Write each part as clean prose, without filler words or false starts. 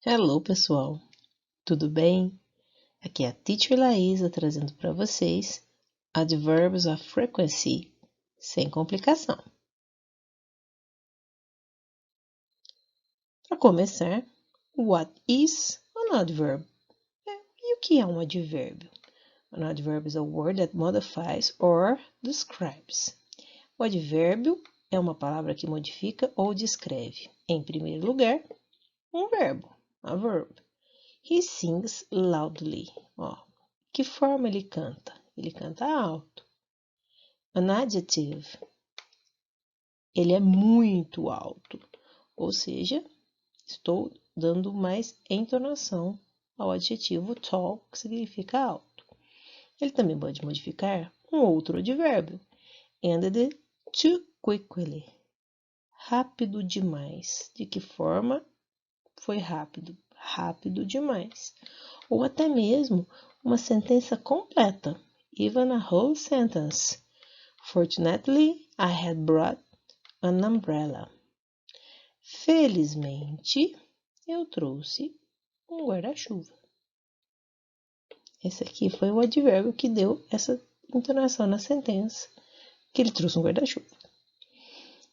Hello, pessoal. Tudo bem? Aqui é a Teacher Laísa trazendo para vocês Adverbs of Frequency, sem complicação. Para começar, what is an adverb? E o que é um advérbio? An adverb is a word that modifies or describes. O advérbio é uma palavra que modifica ou descreve, em primeiro lugar, um verbo, a verb. He sings loudly. Que forma ele canta? Ele canta alto. An adjective. Ele é muito alto. Ou seja, estou dando mais entonação ao adjetivo tall, que significa alto. Ele também pode modificar um outro advérbio. Ended too quickly. Rápido demais. De que forma foi rápido? Rápido demais. Ou até mesmo uma sentença completa, even a whole sentence. Fortunately, I had brought an umbrella. Felizmente, eu trouxe um guarda-chuva. Esse aqui foi o advérbio que deu essa entonação na sentença, que ele trouxe um guarda-chuva.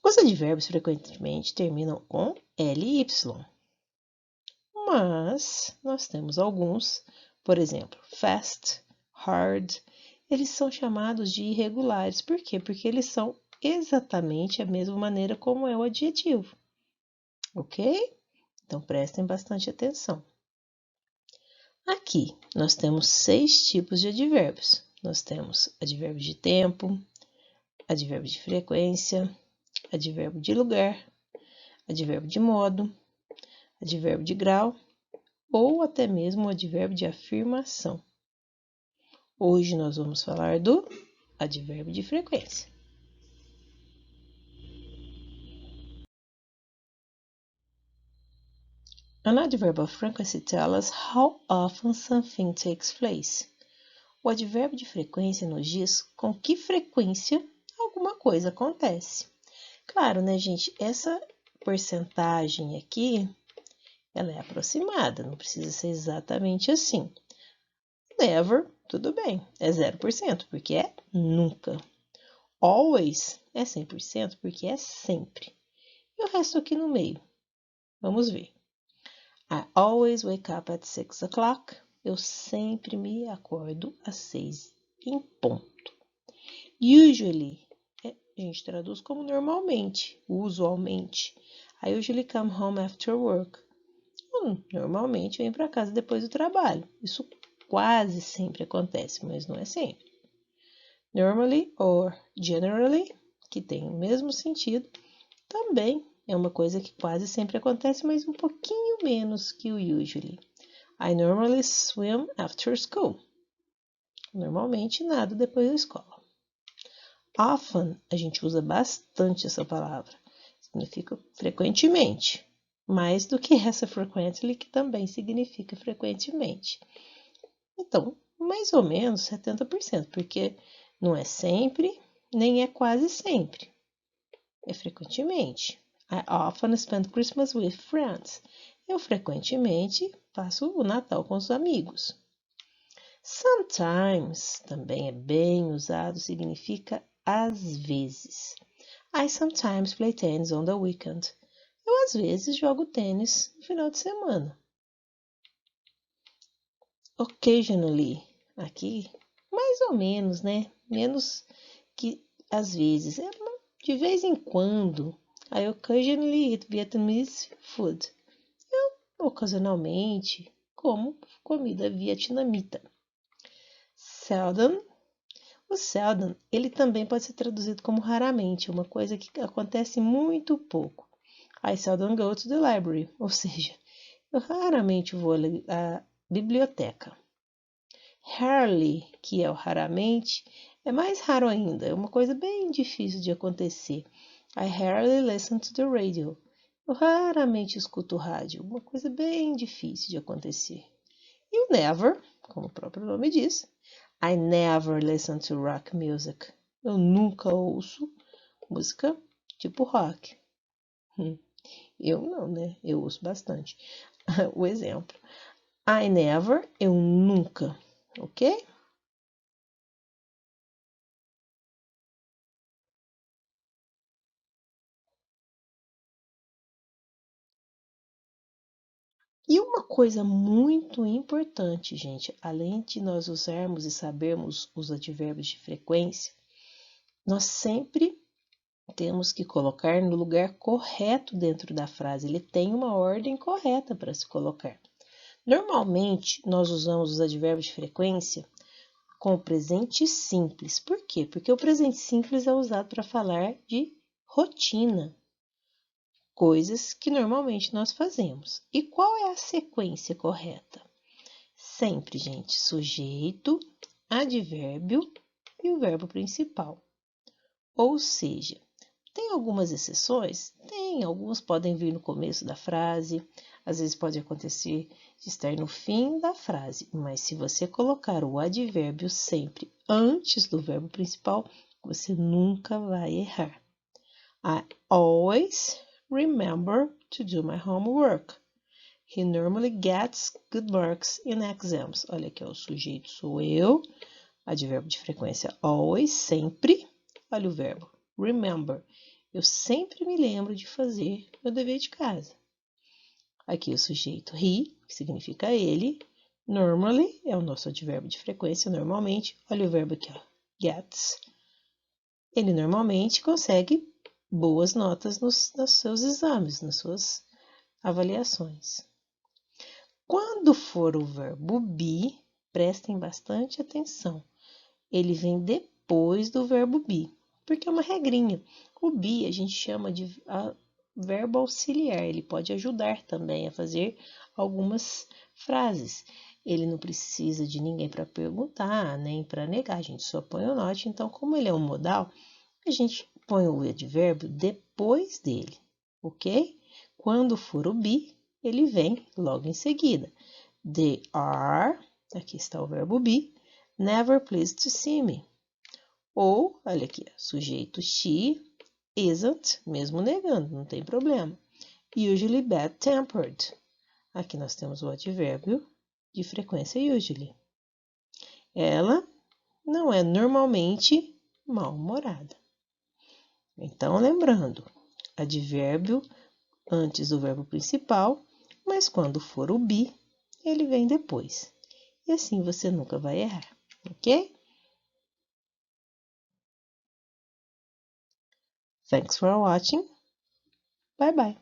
Os advérbios frequentemente terminam com ly, mas nós temos alguns, por exemplo, fast, hard, eles são chamados de irregulares. Por quê? Porque eles são exatamente a mesma maneira como é o adjetivo. Ok? Então, prestem bastante atenção. Aqui, nós temos 6 tipos de advérbios. Nós temos advérbio de tempo, advérbio de frequência, advérbio de lugar, advérbio de modo, advérbio de grau ou até mesmo o advérbio de afirmação. Hoje nós vamos falar do advérbio de frequência. An adverb of frequency tells us how often something takes place. O advérbio de frequência nos diz com que frequência alguma coisa acontece. Claro, né, gente? Essa porcentagem aqui, ela é aproximada, não precisa ser exatamente assim. Never, tudo bem, é 0%, porque é nunca. Always é 100%, porque é sempre. E o resto aqui no meio? Vamos ver. I always wake up at 6 o'clock. Eu sempre me acordo às 6 em ponto. Usually, a gente traduz como normalmente, usualmente. I usually come home after work. Normalmente eu venho para casa depois do trabalho. Isso quase sempre acontece, mas não é sempre. Normally or generally, que tem o mesmo sentido, também é uma coisa que quase sempre acontece, mas um pouquinho menos que o usually. I normally swim after school. Normalmente nado depois da escola. Often, a gente usa bastante essa palavra. Significa frequentemente. Mais do que essa frequently, que também significa frequentemente. Então, mais ou menos 70%, porque não é sempre, nem é quase sempre. É frequentemente. I often spend Christmas with friends. Eu frequentemente passo o Natal com os amigos. Sometimes também é bem usado, significa às vezes. I sometimes play tennis on the weekend. Eu às vezes jogo tênis no final de semana. Occasionally, aqui, mais ou menos, né? Menos que às vezes. É de vez em quando. I occasionally eat Vietnamese food. Eu, ocasionalmente, como comida vietnamita. Seldom. O seldom, ele também pode ser traduzido como raramente, uma coisa que acontece muito pouco. I seldom go to the library, ou seja, eu raramente vou à biblioteca. Rarely, que é o raramente, é mais raro ainda, é uma coisa bem difícil de acontecer. I rarely listen to the radio. Eu raramente escuto rádio, uma coisa bem difícil de acontecer. E o never, como o próprio nome diz, I never listen to rock music. Eu nunca ouço música tipo rock. Eu não, né? Eu ouço bastante. o exemplo. I never, eu nunca, ok? E uma coisa muito importante, gente, além de nós usarmos e sabermos os advérbios de frequência, nós sempre temos que colocar no lugar correto dentro da frase. Ele tem uma ordem correta para se colocar. Normalmente, nós usamos os advérbios de frequência com o presente simples. Por quê? Porque o presente simples é usado para falar de rotina, coisas que normalmente nós fazemos. E qual é a sequência correta? Sempre, gente, sujeito, advérbio e o verbo principal. Ou seja, tem algumas exceções? Tem, alguns podem vir no começo da frase, às vezes pode acontecer de estar no fim da frase, mas se você colocar o advérbio sempre antes do verbo principal, você nunca vai errar. I always remember to do my homework. He normally gets good marks in exams. Olha aqui, ó, o sujeito sou eu, advérbio de frequência always, sempre. Olha o verbo, remember. Eu sempre me lembro de fazer meu dever de casa. Aqui o sujeito he, que significa ele. Normally é o nosso advérbio de frequência, normalmente. Olha o verbo aqui, ó, gets. Ele normalmente consegue boas notas nos seus exames, nas suas avaliações. Quando for o verbo be, prestem bastante atenção. Ele vem depois do verbo be, porque é uma regrinha. O be a gente chama de verbo auxiliar, ele pode ajudar também a fazer algumas frases. Ele não precisa de ninguém para perguntar, nem para negar, a gente só põe o not. Então, como ele é um modal, a gente põe o advérbio depois dele, ok? Quando for o be, ele vem logo em seguida. They are, aqui está o verbo be, never pleased to see me. Ou, olha aqui, sujeito she isn't, mesmo negando, não tem problema. Usually bad-tempered. Aqui nós temos o advérbio de frequência usually. Ela não é normalmente mal-humorada. Então, lembrando, advérbio antes do verbo principal, mas quando for o be, ele vem depois. E assim você nunca vai errar, ok? Thanks for watching. Bye bye.